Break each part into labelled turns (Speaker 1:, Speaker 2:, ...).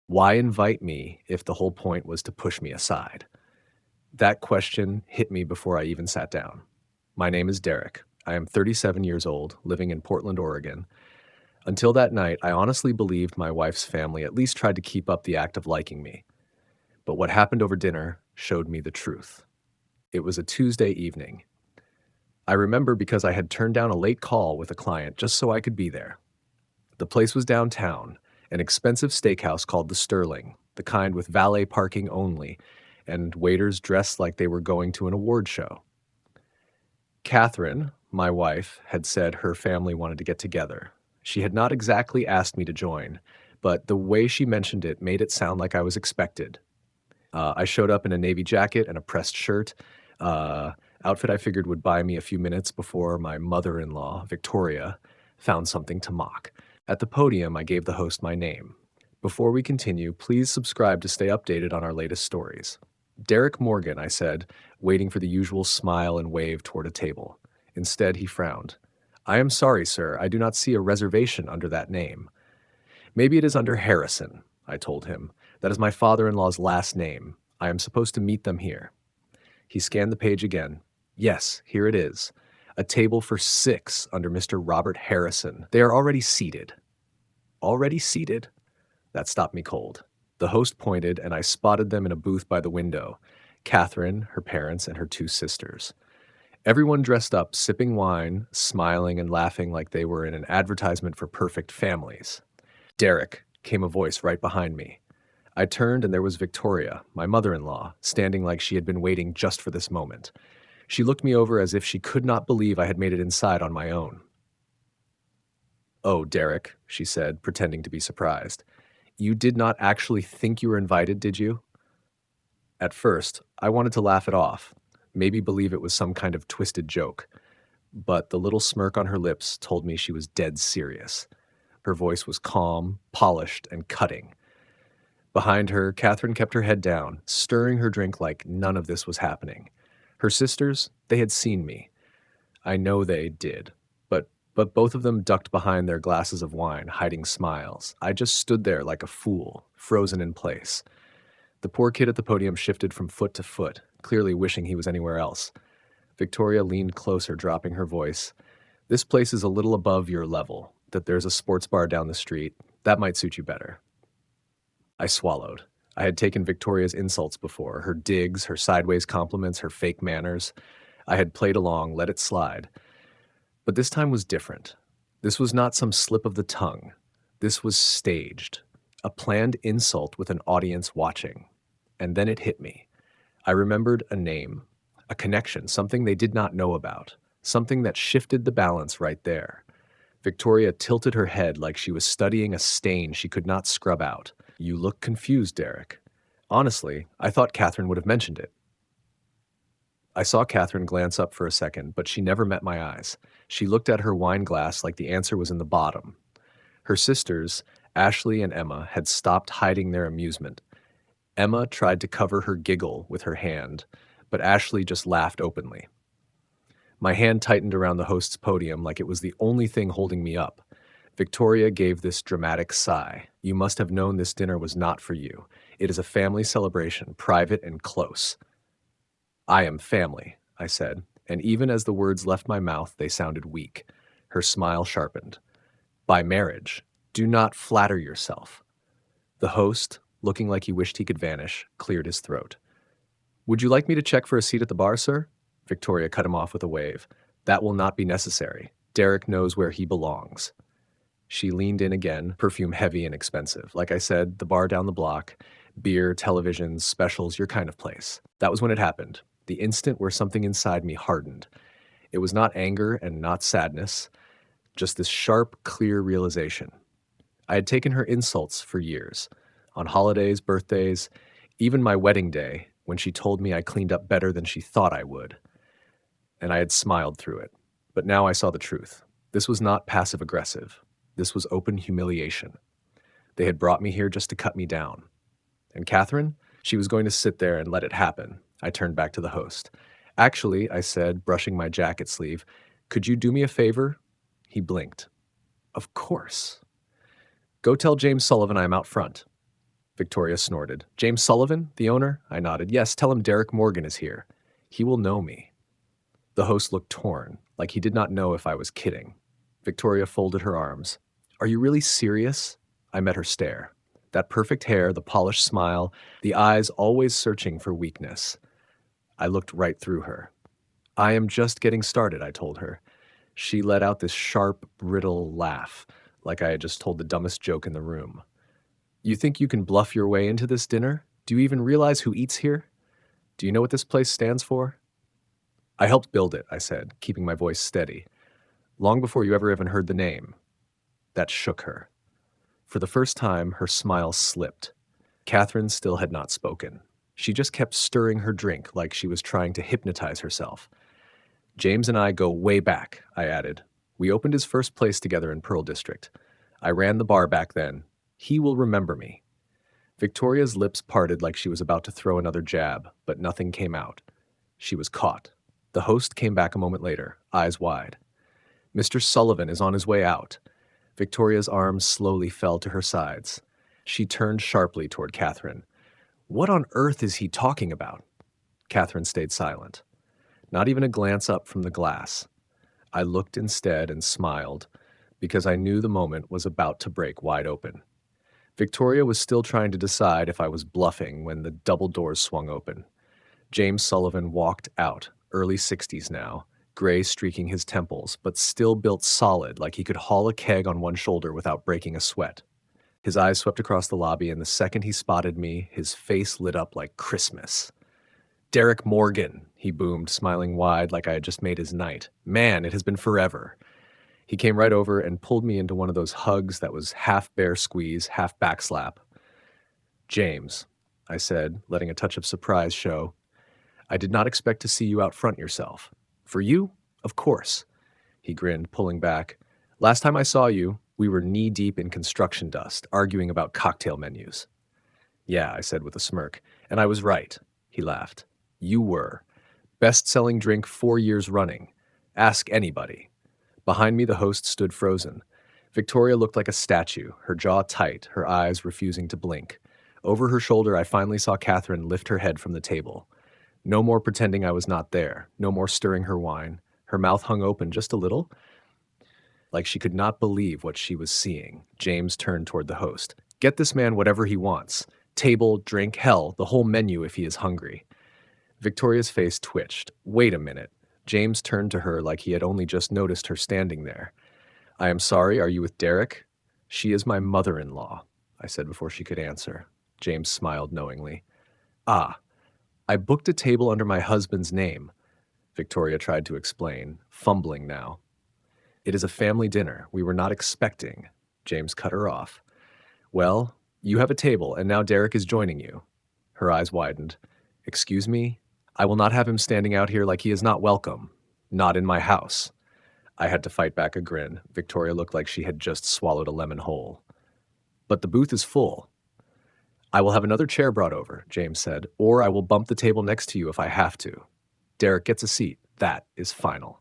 Speaker 1: Why invite me if the whole point was to push me aside? That question hit me before I even sat down. My name is Derek. I am 37 years old, living in Portland, Oregon. Until that night, I honestly believed my wife's family at least tried to keep up the act of liking me. But what happened over dinner showed me the truth. It was a Tuesday evening. I remember because I had turned down a late call with a client just so I could be there. The place was downtown, an expensive steakhouse called the Sterling, the kind with valet parking only, and waiters dressed like they were going to an award show. Catherine, my wife, had said her family wanted to get together. She had not exactly asked me to join, but the way she mentioned it made it sound like I was expected. I showed up in a navy jacket and a pressed shirt, uh, outfit I figured would buy me a few minutes before my mother-in-law, Victoria, found something to mock. At the podium, I gave the host my name. Before we continue, please subscribe to stay updated on our latest stories. Derek Morgan, I said, waiting for the usual smile and wave toward a table. Instead, he frowned. I am sorry, sir. I do not see a reservation under that name. Maybe it is under Harrison, I told him. That is my father-in-law's last name. I am supposed to meet them here. He scanned the page again. Yes, here it is. A table for 6 under Mr. Robert Harrison. They are already seated. Already seated? That stopped me cold. The host pointed, and I spotted them in a booth by the window. Catherine, her parents, and her 2 sisters. Everyone dressed up, sipping wine, smiling and laughing like they were in an advertisement for perfect families. Derek, came a voice right behind me. I turned and there was Victoria, my mother-in-law, standing like she had been waiting just for this moment. She looked me over as if she could not believe I had made it inside on my own. Oh, Derek, she said, pretending to be surprised. You did not actually think you were invited, did you? At first, I wanted to laugh it off, maybe believe it was some kind of twisted joke. But the little smirk on her lips told me she was dead serious. Her voice was calm, polished, and cutting. Behind her, Catherine kept her head down, stirring her drink like none of this was happening. Her sisters, they had seen me. I know they did. But both of them ducked behind their glasses of wine, hiding smiles. I just stood there like a fool, frozen in place. The poor kid at the podium shifted from foot to foot, clearly wishing he was anywhere else. Victoria leaned closer, dropping her voice. This place is a little above your level, that there's a sports bar down the street. That might suit you better. I swallowed. I had taken Victoria's insults before, her digs, her sideways compliments, her fake manners. I had played along, let it slide. But this time was different. This was not some slip of the tongue. This was staged. A planned insult with an audience watching. And then it hit me. I remembered a name, a connection, something they did not know about, something that shifted the balance right there. Victoria tilted her head like she was studying a stain she could not scrub out. You look confused, Derek. Honestly, I thought Catherine would have mentioned it. I saw Catherine glance up for a second, but she never met my eyes. She looked at her wine glass like the answer was in the bottom. Her sisters, Ashley and Emma, had stopped hiding their amusement. Emma tried to cover her giggle with her hand, but Ashley just laughed openly. My hand tightened around the host's podium like it was the only thing holding me up. Victoria gave this dramatic sigh. You must have known this dinner was not for you. It is a family celebration, private and close. I am family, I said, and even as the words left my mouth, they sounded weak. Her smile sharpened. By marriage. Do not flatter yourself. The host, looking like he wished he could vanish, cleared his throat. Would you like me to check for a seat at the bar, sir? Victoria cut him off with a wave. That will not be necessary. Derek knows where he belongs. She leaned in again, perfume heavy and expensive. Like I said, the bar down the block, beer, televisions, specials, your kind of place. That was when it happened. The instant where something inside me hardened. It was not anger and not sadness, just this sharp, clear realization. I had taken her insults for years. On holidays, birthdays, even my wedding day, when she told me I cleaned up better than she thought I would. And I had smiled through it. But now I saw the truth. This was not passive-aggressive. This was open humiliation. They had brought me here just to cut me down. And Catherine? She was going to sit there and let it happen. I turned back to the host. Actually, I said, brushing my jacket sleeve, could you do me a favor? He blinked. Of course. Go tell James Sullivan I am out front. Victoria snorted. James Sullivan, the owner? I nodded. Yes, tell him Derek Morgan is here. He will know me. The host looked torn, like he did not know if I was kidding. Victoria folded her arms. Are you really serious? I met her stare. That perfect hair, the polished smile, the eyes always searching for weakness. I looked right through her. I am just getting started, I told her. She let out this sharp, brittle laugh, like I had just told the dumbest joke in the room. You think you can bluff your way into this dinner? Do you even realize who eats here? Do you know what this place stands for? I helped build it, I said, keeping my voice steady. Long before you ever even heard the name. That shook her. For the first time, her smile slipped. Catherine still had not spoken. She just kept stirring her drink like she was trying to hypnotize herself. James and I go way back, I added. We opened his first place together in Pearl District. I ran the bar back then. He will remember me. Victoria's lips parted like she was about to throw another jab, but nothing came out. She was caught. The host came back a moment later, eyes wide. Mr. Sullivan is on his way out. Victoria's arms slowly fell to her sides. She turned sharply toward Catherine. What on earth is he talking about? Catherine stayed silent. Not even a glance up from the glass. I looked instead and smiled, because I knew the moment was about to break wide open. Victoria was still trying to decide if I was bluffing when the double doors swung open. James Sullivan walked out, early 60s now, gray streaking his temples, but still built solid like he could haul a keg on one shoulder without breaking a sweat. His eyes swept across the lobby, and the second he spotted me, his face lit up like Christmas. Derek Morgan, he boomed, smiling wide like I had just made his night. Man, it has been forever. He came right over and pulled me into one of those hugs that was half bear squeeze, half backslap. James, I said, letting a touch of surprise show. I did not expect to see you out front yourself. For you? Of course. He grinned, pulling back. Last time I saw you, we were knee-deep in construction dust, arguing about cocktail menus. Yeah, I said with a smirk. And I was right. He laughed. You were. Best-selling drink 4 years running. Ask anybody. Behind me, the host stood frozen. Victoria looked like a statue, her jaw tight, her eyes refusing to blink. Over her shoulder, I finally saw Catherine lift her head from the table. No more pretending I was not there, no more stirring her wine. Her mouth hung open just a little, like she could not believe what she was seeing. James turned toward the host. Get this man whatever he wants. Table, drink, hell, the whole menu if he is hungry. Victoria's face twitched. Wait a minute. James turned to her like he had only just noticed her standing there. I am sorry, are you with Derek? She is my mother-in-law, I said before she could answer. James smiled knowingly. Ah, I booked a table under my husband's name, Victoria tried to explain, fumbling now. It is a family dinner. We were not expecting. James cut her off. Well, you have a table, and now Derek is joining you. Her eyes widened. Excuse me? I will not have him standing out here like he is not welcome. Not in my house. I had to fight back a grin. Victoria looked like she had just swallowed a lemon whole. But the booth is full. I will have another chair brought over, James said, or I will bump the table next to you if I have to. Derek gets a seat. That is final.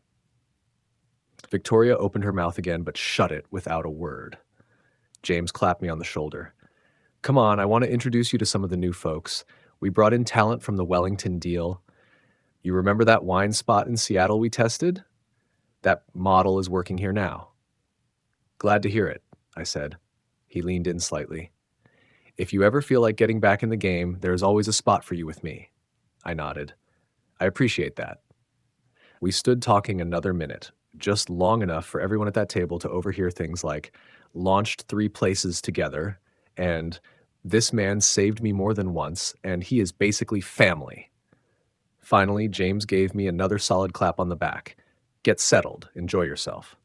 Speaker 1: Victoria opened her mouth again, but shut it without a word. James clapped me on the shoulder. Come on, I want to introduce you to some of the new folks. We brought in talent from the Wellington deal. You remember that wine spot in Seattle we tested? That model is working here now. Glad to hear it, I said. He leaned in slightly. If you ever feel like getting back in the game, there is always a spot for you with me. I nodded. I appreciate that. We stood talking another minute, just long enough for everyone at that table to overhear things like, launched 3 places together, and this man saved me more than once, and he is basically family. Finally, James gave me another solid clap on the back. Get settled. Enjoy yourself.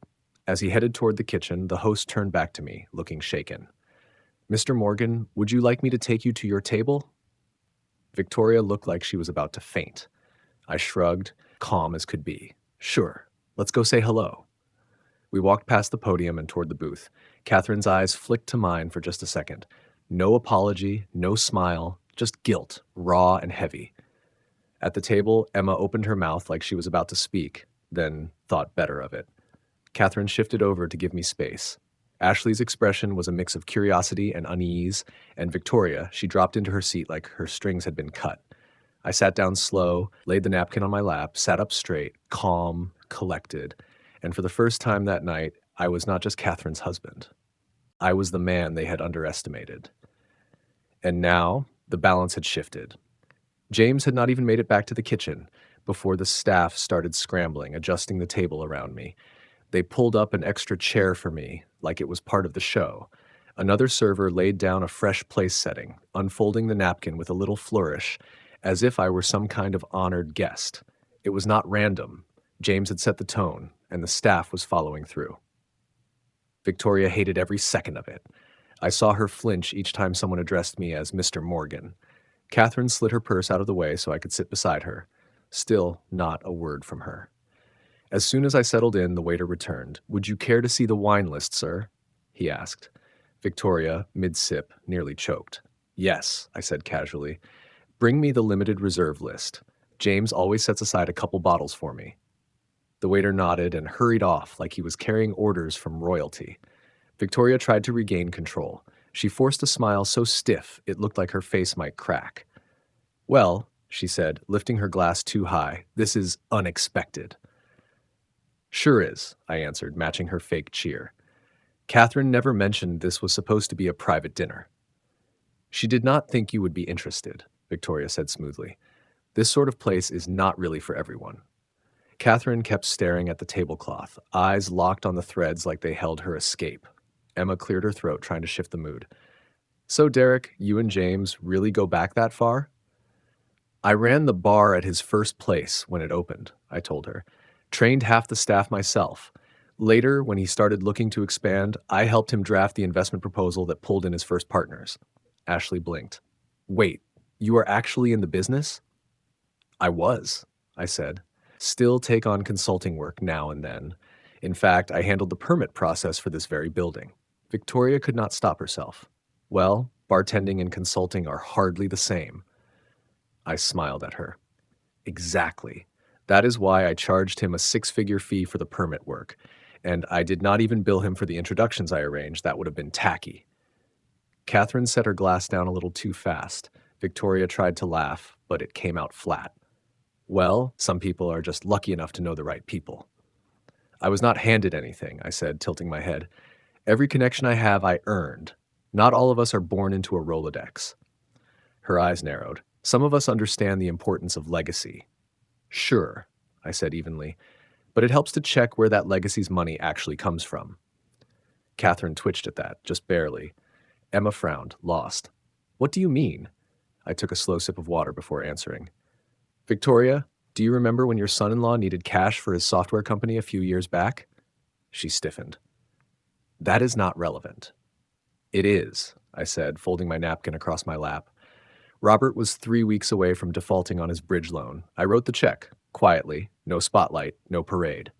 Speaker 1: As he headed toward the kitchen, the host turned back to me, looking shaken. Mr. Morgan, would you like me to take you to your table? Victoria looked like she was about to faint. I shrugged, calm as could be. Sure, let's go say hello. We walked past the podium and toward the booth. Catherine's eyes flicked to mine for just a second. No apology, no smile, just guilt, raw and heavy. At the table, Emma opened her mouth like she was about to speak, then thought better of it. Catherine shifted over to give me space. Ashley's expression was a mix of curiosity and unease, and Victoria, she dropped into her seat like her strings had been cut. I sat down slow, laid the napkin on my lap, sat up straight, calm, collected, and for the first time that night, I was not just Catherine's husband. I was the man they had underestimated. And now, the balance had shifted. James had not even made it back to the kitchen before the staff started scrambling, adjusting the table around me. They pulled up an extra chair for me, like it was part of the show. Another server laid down a fresh place setting, unfolding the napkin with a little flourish, as if I were some kind of honored guest. It was not random. James had set the tone, and the staff was following through. Victoria hated every second of it. I saw her flinch each time someone addressed me as Mr. Morgan. Catherine slid her purse out of the way so I could sit beside her. Still not a word from her. As soon as I settled in, the waiter returned. "Would you care to see the wine list, sir?" he asked. Victoria, mid-sip, nearly choked. "Yes," I said casually. "Bring me the limited reserve list. James always sets aside a couple bottles for me." The waiter nodded and hurried off like he was carrying orders from royalty. Victoria tried to regain control. She forced a smile so stiff it looked like her face might crack. "Well," she said, lifting her glass too high, "this is unexpected." "Sure is," I answered, matching her fake cheer. "Catherine never mentioned this was supposed to be a private dinner." "She did not think you would be interested," Victoria said smoothly. "This sort of place is not really for everyone." Catherine kept staring at the tablecloth, eyes locked on the threads like they held her escape. Emma cleared her throat, trying to shift the mood. "So, Derek, you and James really go back that far?" "I ran the bar at his first place when it opened," I told her. "Trained half the staff myself. Later, when he started looking to expand, I helped him draft the investment proposal that pulled in his first partners." Ashley blinked. "Wait, you are actually in the business?" "I was," I said. "Still take on consulting work now and then. In fact, I handled the permit process for this very building." Victoria could not stop herself. "Well, bartending and consulting are hardly the same." I smiled at her. "Exactly. That is why I charged him a six-figure fee for the permit work, and I did not even bill him for the introductions I arranged. That would have been tacky." Catherine set her glass down a little too fast. Victoria tried to laugh, but it came out flat. "Well, some people are just lucky enough to know the right people." "I was not handed anything," I said, tilting my head. "Every connection I have, I earned. Not all of us are born into a Rolodex." Her eyes narrowed. "Some of us understand the importance of legacy." "Sure," I said evenly, "but it helps to check where that legacy's money actually comes from." Catherine twitched at that, just barely. Emma frowned, lost. "What do you mean?" I took a slow sip of water before answering. "Victoria, do you remember when your son-in-law needed cash for his software company a few years back?" She stiffened. "That is not relevant." "It is," I said, folding my napkin across my lap. "Robert was 3 weeks away from defaulting on his bridge loan. I wrote the check, quietly, no spotlight, no parade."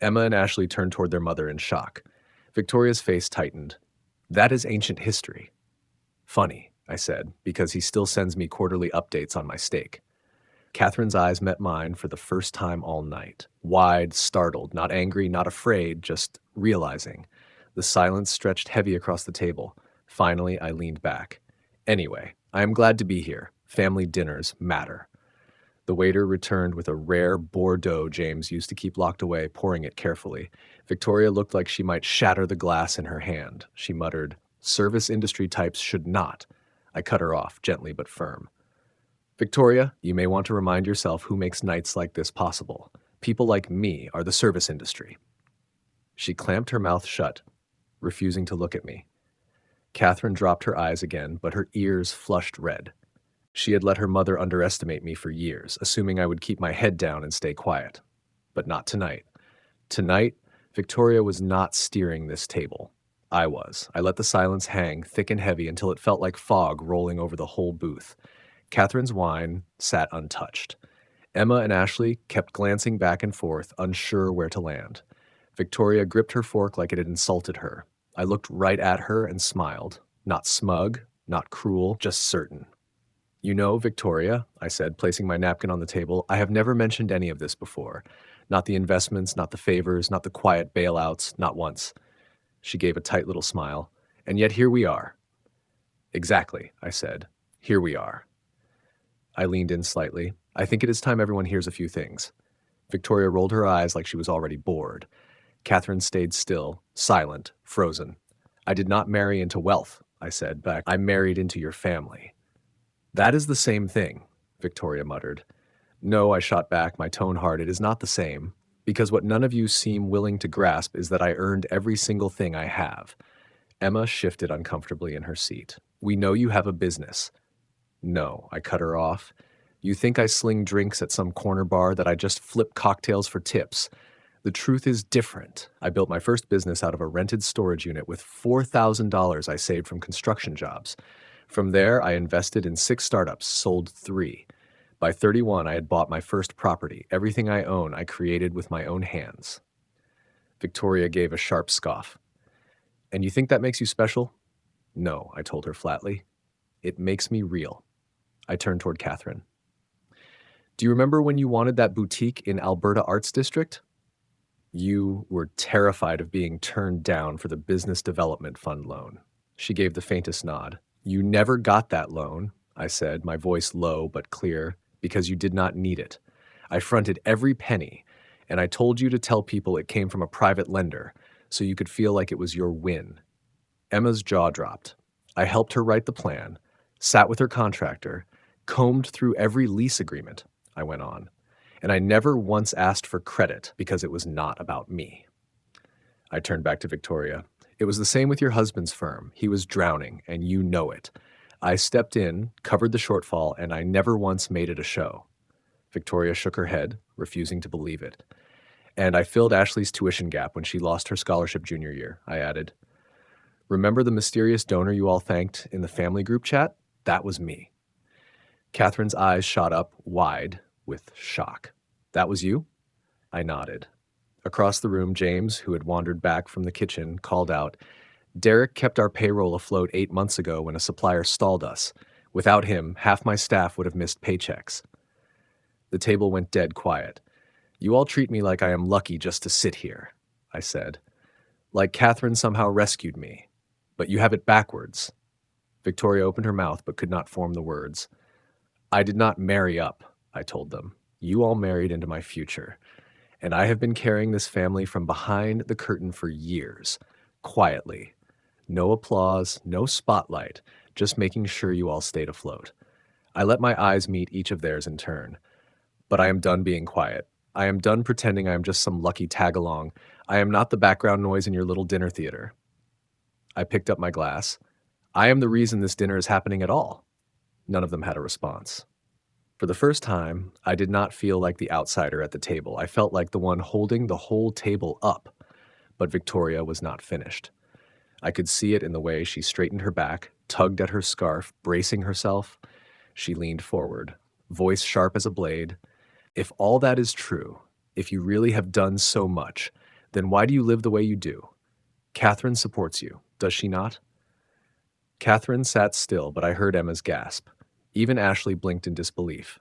Speaker 1: Emma and Ashley turned toward their mother in shock. Victoria's face tightened. "That is ancient history." "Funny," I said, "because he still sends me quarterly updates on my stake." Catherine's eyes met mine for the first time all night. Wide, startled, not angry, not afraid, just realizing. The silence stretched heavy across the table. Finally, I leaned back. "Anyway, I am glad to be here. Family dinners matter." The waiter returned with a rare Bordeaux James used to keep locked away, pouring it carefully. Victoria looked like she might shatter the glass in her hand. She muttered, "Service industry types should not." I cut her off, gently but firm. "Victoria, you may want to remind yourself who makes nights like this possible. People like me are the service industry." She clamped her mouth shut, refusing to look at me. Catherine dropped her eyes again, but her ears flushed red. She had let her mother underestimate me for years, assuming I would keep my head down and stay quiet. But not tonight. Tonight, Victoria was not steering this table. I was. I let the silence hang thick and heavy until it felt like fog rolling over the whole booth. Catherine's wine sat untouched. Emma and Ashley kept glancing back and forth, unsure where to land. Victoria gripped her fork like it had insulted her. I looked right at her and smiled. Not smug, not cruel, just certain. "You know, Victoria," I said, placing my napkin on the table, "I have never mentioned any of this before. Not the investments, not the favors, not the quiet bailouts, not once." She gave a tight little smile. And yet here we are. Exactly, I said. Here we are. I leaned in slightly. I think it is time everyone hears a few things. Victoria rolled her eyes like she was already bored. Catherine stayed still, silent, frozen. I did not marry into wealth, I said back. I married into your family. That is the same thing, Victoria muttered. No, I shot back, my tone hard. It is not the same. Because what none of you seem willing to grasp is that I earned every single thing I have. Emma shifted uncomfortably in her seat. We know you have a business. No, I cut her off. You think I sling drinks at some corner bar, that I just flip cocktails for tips. The truth is different. I built my first business out of a rented storage unit with $4,000 I saved from construction jobs. From there, I invested in 6 startups, sold 3. By 31, I had bought my first property. Everything I own, I created with my own hands. Victoria gave a sharp scoff. And you think that makes you special? No, I told her flatly. It makes me real. I turned toward Catherine. Do you remember when you wanted that boutique in Alberta Arts District? You were terrified of being turned down for the Business Development Fund loan. She gave the faintest nod. You never got that loan, I said, my voice low but clear, because you did not need it. I fronted every penny, and I told you to tell people it came from a private lender, so you could feel like it was your win. Emma's jaw dropped. I helped her write the plan, sat with her contractor, combed through every lease agreement, I went on, and I never once asked for credit because it was not about me. I turned back to Victoria. It was the same with your husband's firm. He was drowning, and you know it. I stepped in, covered the shortfall, and I never once made it a show. Victoria shook her head, refusing to believe it. And I filled Ashley's tuition gap when she lost her scholarship junior year, I added. Remember the mysterious donor you all thanked in the family group chat? That was me. Catherine's eyes shot up wide with shock. That was you? I nodded. Across the room, James, who had wandered back from the kitchen, called out, Derek kept our payroll afloat 8 months ago when a supplier stalled us. Without him, half my staff would have missed paychecks. The table went dead quiet. You all treat me like I am lucky just to sit here, I said. Like Catherine somehow rescued me. But you have it backwards. Victoria opened her mouth but could not form the words. I did not marry up, I told them. You all married into my future. And I have been carrying this family from behind the curtain for years, quietly. No applause, no spotlight, just making sure you all stayed afloat. I let my eyes meet each of theirs in turn. But I am done being quiet. I am done pretending I am just some lucky tag-along. I am not the background noise in your little dinner theater. I picked up my glass. I am the reason this dinner is happening at all. None of them had a response. For the first time, I did not feel like the outsider at the table. I felt like the one holding the whole table up. But Victoria was not finished. I could see it in the way she straightened her back, tugged at her scarf, bracing herself. She leaned forward, voice sharp as a blade. If all that is true, if you really have done so much, then why do you live the way you do? Catherine supports you, does she not? Catherine sat still, but I heard Emma's gasp. Even Ashley blinked in disbelief.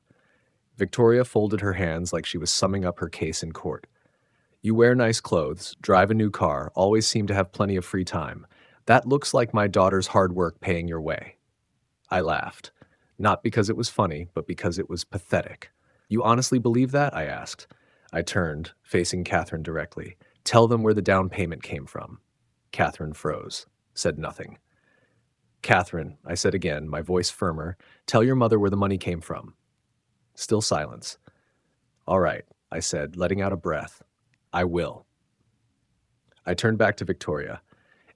Speaker 1: Victoria folded her hands like she was summing up her case in court. You wear nice clothes, drive a new car, always seem to have plenty of free time. That looks like my daughter's hard work paying your way. I laughed. Not because it was funny, but because it was pathetic. You honestly believe that? I asked. I turned, facing Catherine directly. Tell them where the down payment came from. Catherine froze, said nothing. Catherine, I said again, my voice firmer, tell your mother where the money came from. Still silence. All right, I said, letting out a breath. I will. I turned back to Victoria.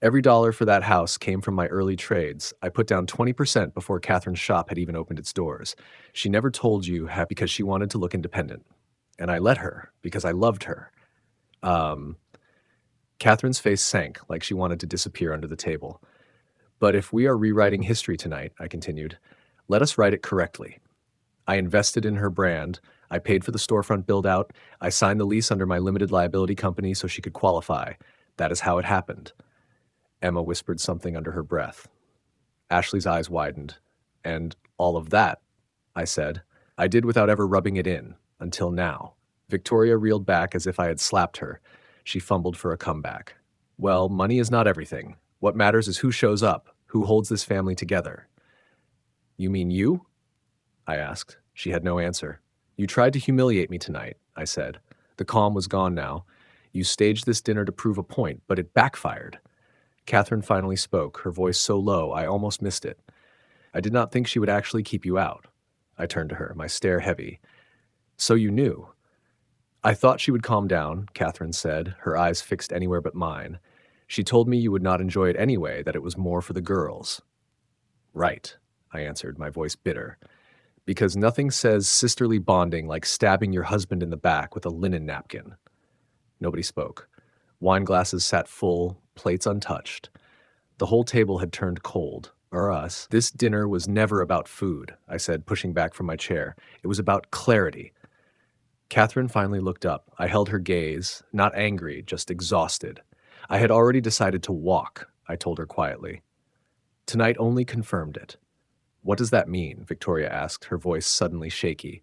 Speaker 1: Every dollar for that house came from my early trades. I put down 20% before Catherine's shop had even opened its doors. She never told you because she wanted to look independent. And I let her because I loved her. Catherine's face sank like she wanted to disappear under the table. But if we are rewriting history tonight, I continued, let us write it correctly. I invested in her brand. I paid for the storefront build-out. I signed the lease under my limited liability company so she could qualify. That is how it happened. Emma whispered something under her breath. Ashley's eyes widened. And all of that, I said, I did without ever rubbing it in, until now. Victoria reeled back as if I had slapped her. She fumbled for a comeback. Well, money is not everything. What matters is who shows up, who holds this family together. You mean you? I asked. She had no answer. You tried to humiliate me tonight, I said. The calm was gone now. You staged this dinner to prove a point, but it backfired. Catherine finally spoke, her voice so low I almost missed it. I did not think she would actually keep you out. I turned to her, my stare heavy. So you knew. I thought she would calm down, Catherine said, her eyes fixed anywhere but mine. She told me you would not enjoy it anyway, that it was more for the girls. Right, I answered, my voice bitter. Because nothing says sisterly bonding like stabbing your husband in the back with a linen napkin. Nobody spoke. Wine glasses sat full, plates untouched. The whole table had turned cold, or us. This dinner was never about food, I said, pushing back from my chair. It was about clarity. Catherine finally looked up. I held her gaze, not angry, just exhausted. I had already decided to walk, I told her quietly. Tonight only confirmed it. What does that mean? Victoria asked, her voice suddenly shaky.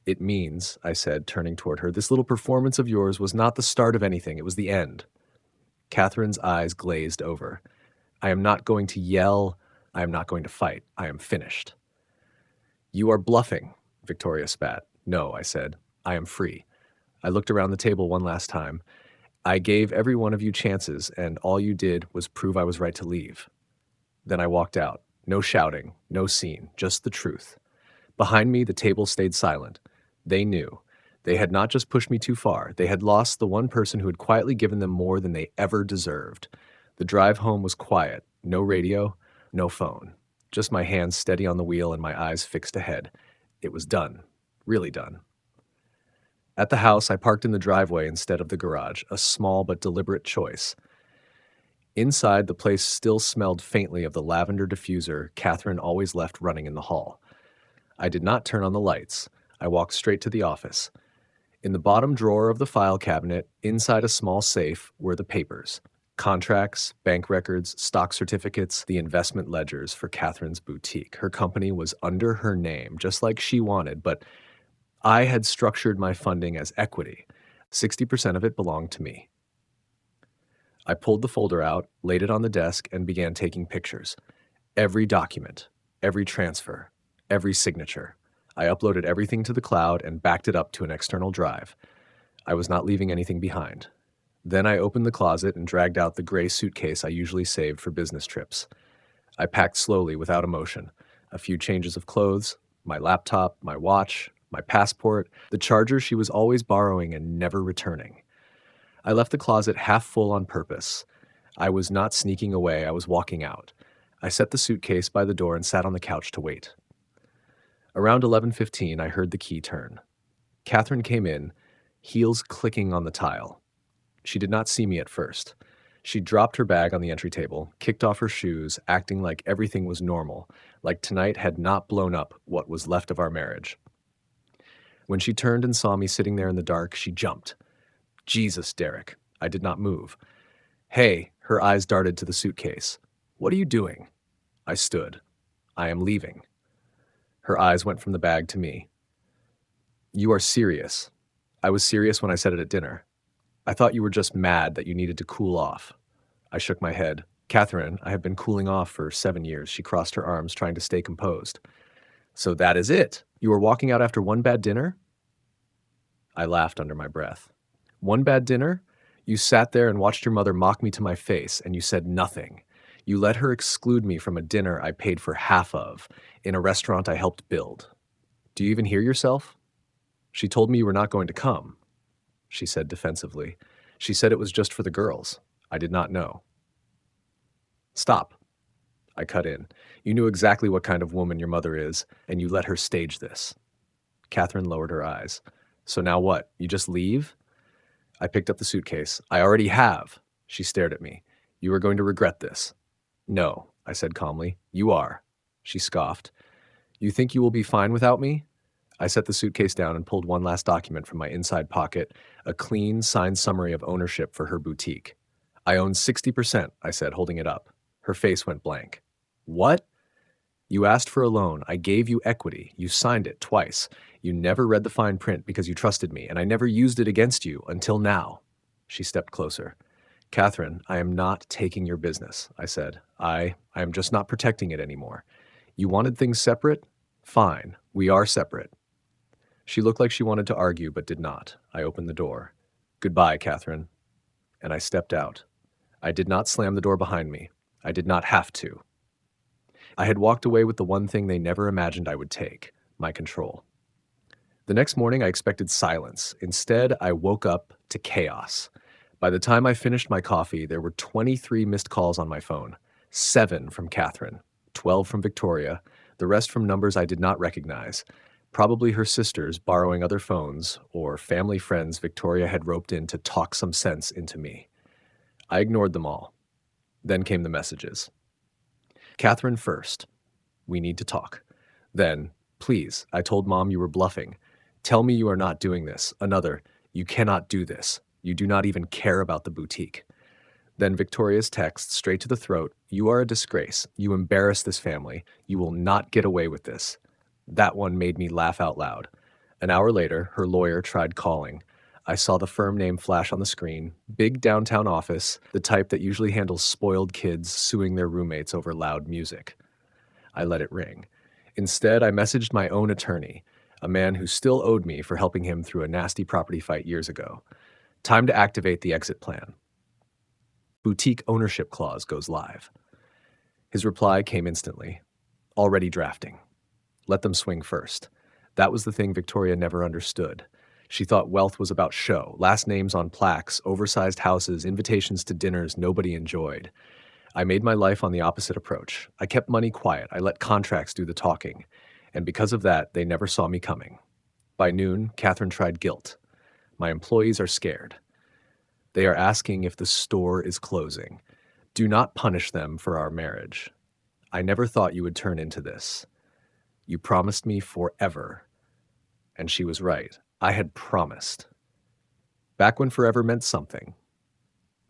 Speaker 1: It means, I said, turning toward her, this little performance of yours was not the start of anything, it was the end. Catherine's eyes glazed over. I am not going to yell. I am not going to fight. I am finished. You are bluffing, Victoria spat. No, I said. I am free. I looked around the table one last time. I gave every one of you chances, and all you did was prove I was right to leave. Then I walked out. No shouting, no scene, just the truth. Behind me, the table stayed silent. They knew. They had not just pushed me too far. They had lost the one person who had quietly given them more than they ever deserved. The drive home was quiet. No radio, no phone. Just my hands steady on the wheel and my eyes fixed ahead. It was done. Really done. At the house, I parked in the driveway instead of the garage, a small but deliberate choice. Inside, the place still smelled faintly of the lavender diffuser Catherine always left running in the hall. I did not turn on the lights. I walked straight to the office. In the bottom drawer of the file cabinet, inside a small safe, were the papers. Contracts, bank records, stock certificates, the investment ledgers for Catherine's boutique. Her company was under her name, just like she wanted, but I had structured my funding as equity. 60% of it belonged to me. I pulled the folder out, laid it on the desk, and began taking pictures. Every document, every transfer, every signature. I uploaded everything to the cloud and backed it up to an external drive. I was not leaving anything behind. Then I opened the closet and dragged out the gray suitcase I usually saved for business trips. I packed slowly, without emotion. A few changes of clothes, my laptop, my watch, my passport, the charger she was always borrowing and never returning. I left the closet half full on purpose. I was not sneaking away, I was walking out. I set the suitcase by the door and sat on the couch to wait. Around 11:15, I heard the key turn. Catherine came in, heels clicking on the tile. She did not see me at first. She dropped her bag on the entry table, kicked off her shoes, acting like everything was normal, like tonight had not blown up what was left of our marriage. When she turned and saw me sitting there in the dark, she jumped. Jesus, Derek. I did not move. Hey, her eyes darted to the suitcase. What are you doing? I stood. I am leaving. Her eyes went from the bag to me. You are serious. I was serious when I said it at dinner. I thought you were just mad that you needed to cool off. I shook my head. Catherine, I have been cooling off for 7 years. She crossed her arms, trying to stay composed. So that is it. You were walking out after one bad dinner? I laughed under my breath. One bad dinner? You sat there and watched your mother mock me to my face, and you said nothing. You let her exclude me from a dinner I paid for half of, in a restaurant I helped build. Do you even hear yourself? She told me you were not going to come, she said defensively. She said it was just for the girls. I did not know. Stop. I cut in. You knew exactly what kind of woman your mother is, and you let her stage this. Catherine lowered her eyes. So now what? You just leave? I picked up the suitcase. I already have. She stared at me. You are going to regret this. No, I said calmly. You are. She scoffed. You think you will be fine without me? I set the suitcase down and pulled one last document from my inside pocket, a clean, signed summary of ownership for her boutique. I own 60%, I said, holding it up. Her face went blank. What? You asked for a loan. I gave you equity. You signed it twice. You never read the fine print because you trusted me, and I never used it against you until now. She stepped closer. Catherine, I am not taking your business, I said. I am just not protecting it anymore. You wanted things separate? Fine, we are separate. She looked like she wanted to argue, but did not. I opened the door. Goodbye, Catherine. And I stepped out. I did not slam the door behind me. I did not have to. I had walked away with the one thing they never imagined I would take, my control. The next morning, I expected silence. Instead, I woke up to chaos. By the time I finished my coffee, there were 23 missed calls on my phone, 7 from Catherine, 12 from Victoria, the rest from numbers I did not recognize, probably her sisters borrowing other phones or family friends Victoria had roped in to talk some sense into me. I ignored them all. Then came the messages. Catherine first. We need to talk. Then, please, I told Mom you were bluffing. Tell me you are not doing this. Another, you cannot do this. You do not even care about the boutique. Then Victoria's text, straight to the throat, you are a disgrace. You embarrass this family. You will not get away with this. That one made me laugh out loud. An hour later, her lawyer tried calling. I saw the firm name flash on the screen, big downtown office, the type that usually handles spoiled kids suing their roommates over loud music. I let it ring. Instead, I messaged my own attorney, a man who still owed me for helping him through a nasty property fight years ago. Time to activate the exit plan. Boutique ownership clause goes live. His reply came instantly. Already drafting. Let them swing first. That was the thing Victoria never understood. She thought wealth was about show, last names on plaques, oversized houses, invitations to dinners nobody enjoyed. I made my life on the opposite approach. I kept money quiet. I let contracts do the talking. And because of that, they never saw me coming. By noon, Catherine tried guilt. My employees are scared. They are asking if the store is closing. Do not punish them for our marriage. I never thought you would turn into this. You promised me forever. And she was right. I had promised. Back when forever meant something.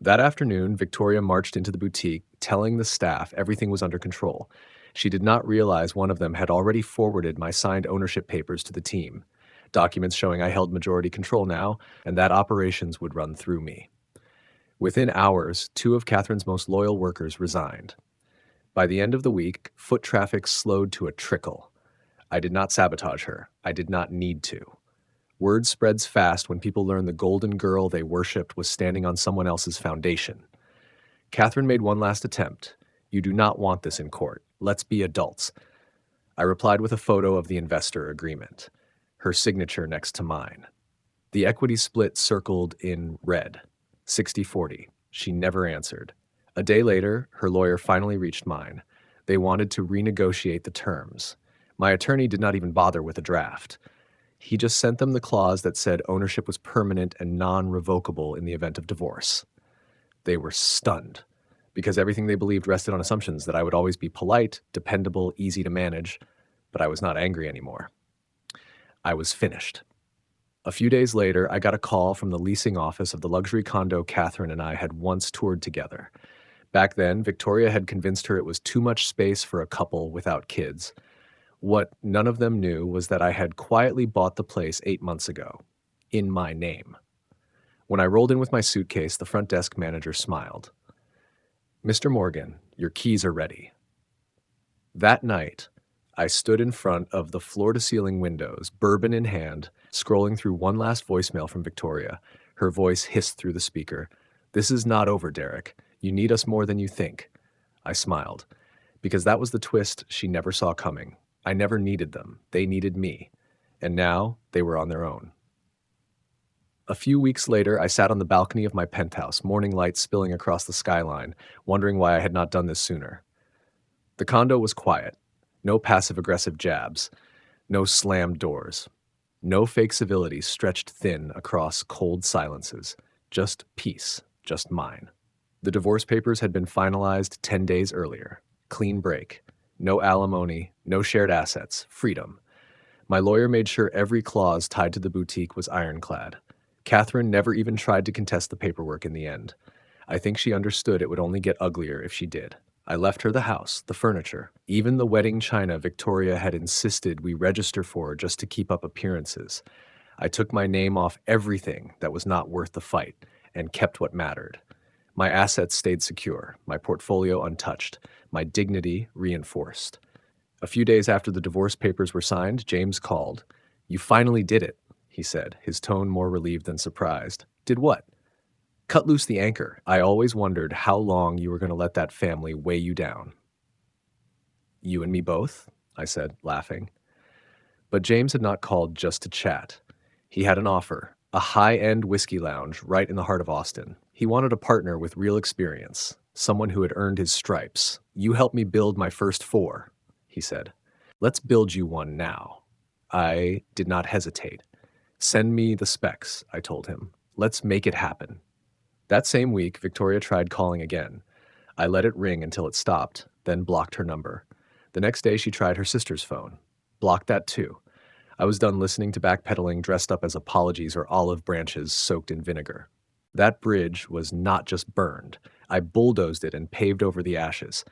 Speaker 1: That afternoon, Victoria marched into the boutique, telling the staff everything was under control. She did not realize one of them had already forwarded my signed ownership papers to the team, documents showing I held majority control now, and that operations would run through me. Within hours, 2 of Catherine's most loyal workers resigned. By the end of the week, foot traffic slowed to a trickle. I did not sabotage her. I did not need to. Word spreads fast when people learn the golden girl they worshipped was standing on someone else's foundation. Catherine made one last attempt. You do not want this in court. Let's be adults. I replied with a photo of the investor agreement, her signature next to mine. The equity split circled in red, 60-40. She never answered. A day later, her lawyer finally reached mine. They wanted to renegotiate the terms. My attorney did not even bother with a draft. He just sent them the clause that said ownership was permanent and non-revocable in the event of divorce. They were stunned, because everything they believed rested on assumptions that I would always be polite, dependable, easy to manage, but I was not angry anymore. I was finished. A few days later, I got a call from the leasing office of the luxury condo Catherine and I had once toured together. Back then, Victoria had convinced her it was too much space for a couple without kids. What none of them knew was that I had quietly bought the place 8 months ago, in my name. When I rolled in with my suitcase, the front desk manager smiled. Mr. Morgan, your keys are ready. That night, I stood in front of the floor-to-ceiling windows, bourbon in hand, scrolling through one last voicemail from Victoria. Her voice hissed through the speaker. This is not over, Derek. You need us more than you think. I smiled, because that was the twist she never saw coming. I never needed them. They needed me. And now they were on their own. A few weeks later, I sat on the balcony of my penthouse, morning light spilling across the skyline, wondering why I had not done this sooner. The condo was quiet. No passive-aggressive jabs. No slammed doors. No fake civility stretched thin across cold silences. Just peace. Just mine. The divorce papers had been finalized 10 days earlier. Clean break. No alimony, no shared assets, freedom. My lawyer made sure every clause tied to the boutique was ironclad. Catherine never even tried to contest the paperwork in the end. I think she understood it would only get uglier if she did. I left her the house, the furniture, even the wedding china Victoria had insisted we register for just to keep up appearances. I took my name off everything that was not worth the fight and kept what mattered. My assets stayed secure, my portfolio untouched, my dignity reinforced. A few days after the divorce papers were signed, James called. "You finally did it," he said, his tone more relieved than surprised. "Did what?" "Cut loose the anchor. I always wondered how long you were going to let that family weigh you down." "You and me both," I said, laughing. But James had not called just to chat. He had an offer, a high-end whiskey lounge right in the heart of Austin. He wanted a partner with real experience, someone who had earned his stripes. "You helped me build my first four," he said. "Let's build you one now." I did not hesitate. "Send me the specs," I told him. "Let's make it happen." That same week, Victoria tried calling again. I let it ring until it stopped, then blocked her number. The next day, she tried her sister's phone. Blocked that too. I was done listening to backpedaling dressed up as apologies or olive branches soaked in vinegar. That bridge was not just burned. I bulldozed it and paved over the ashes.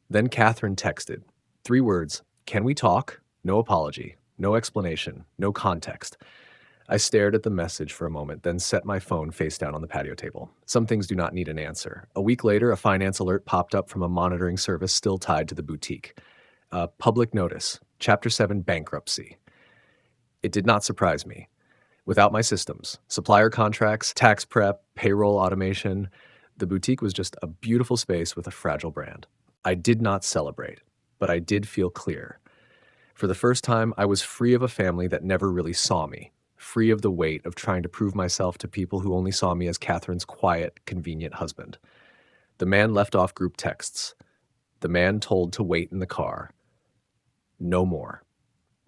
Speaker 1: Then Catherine texted. 3 words: "Can we talk?" No apology, no explanation, no context. I stared at the message for a moment, then set my phone face down on the patio table. Some things do not need an answer. A week later, a finance alert popped up from a monitoring service still tied to the boutique. Public notice, Chapter 7 bankruptcy. It did not surprise me. Without my systems, supplier contracts, tax prep, payroll automation, the boutique was just a beautiful space with a fragile brand. I did not celebrate, but I did feel clear. For the first time, I was free of a family that never really saw me, free of the weight of trying to prove myself to people who only saw me as Catherine's quiet, convenient husband. The man left off group texts. The man told to wait in the car. No more.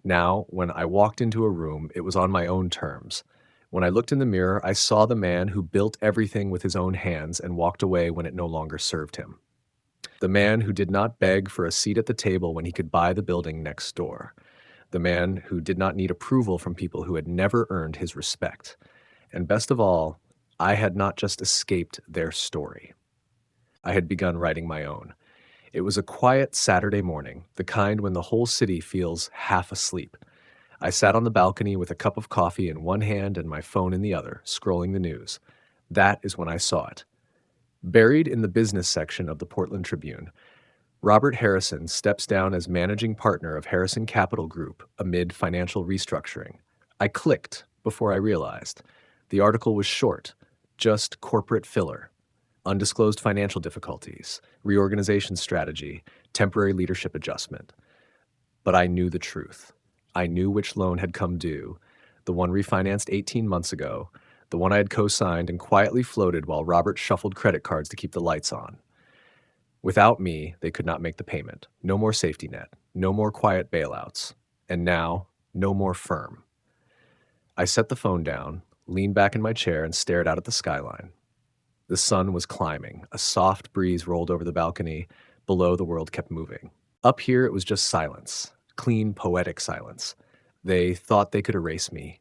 Speaker 1: Now, when I walked into a room, it was on my own terms. When I looked in the mirror, I saw the man who built everything with his own hands and walked away when it no longer served him. The man who did not beg for a seat at the table when he could buy the building next door. The man who did not need approval from people who had never earned his respect. And best of all, I had not just escaped their story. I had begun writing my own. It was a quiet Saturday morning, the kind when the whole city feels half asleep. I sat on the balcony with a cup of coffee in one hand and my phone in the other, scrolling the news. That is when I saw it. Buried in the business section of the Portland Tribune, Robert Harrison steps down as managing partner of Harrison Capital Group amid financial restructuring. I clicked before I realized. The article was short, just corporate filler. Undisclosed financial difficulties, reorganization strategy, temporary leadership adjustment. But I knew the truth. I knew which loan had come due, the one refinanced 18 months ago, the one I had co-signed and quietly floated while Robert shuffled credit cards to keep the lights on. Without me, they could not make the payment. No more safety net, no more quiet bailouts, and now, no more firm. I set the phone down, leaned back in my chair, and stared out at the skyline. The sun was climbing. A soft breeze rolled over the balcony. Below, the world kept moving. Up here, it was just silence. Clean, poetic silence. They thought they could erase me,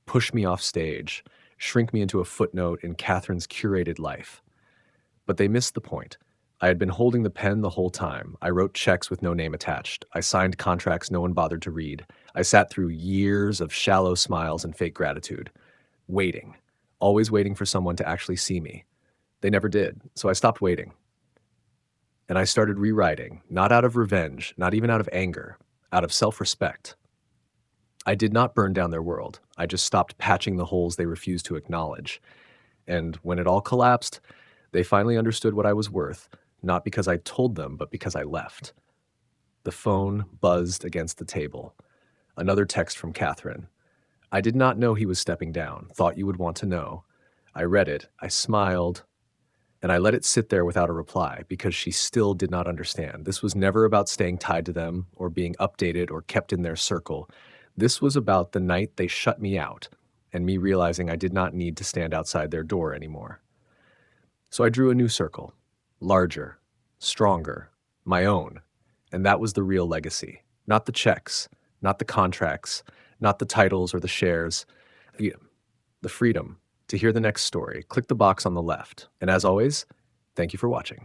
Speaker 1: push me off stage, shrink me into a footnote in Catherine's curated life. But they missed the point. I had been holding the pen the whole time. I wrote checks with no name attached. I signed contracts no one bothered to read. I sat through years of shallow smiles and fake gratitude. Waiting. Always waiting for someone to actually see me. They never did, so I stopped waiting. And I started rewriting, not out of revenge, not even out of anger, out of self-respect. I did not burn down their world. I just stopped patching the holes they refused to acknowledge. And when it all collapsed, they finally understood what I was worth, not because I told them, but because I left. The phone buzzed against the table. Another text from Catherine. "I did not know he was stepping down. Thought you would want to know." I read it. I smiled. And I let it sit there without a reply because she still did not understand. This was never about staying tied to them or being updated or kept in their circle. This was about the night they shut me out and me realizing I did not need to stand outside their door anymore. So I drew a new circle, larger, stronger, my own. And that was the real legacy. Not the checks, not the contracts, not the titles or the shares. The freedom. To hear the next story, click the box on the left. And as always, thank you for watching.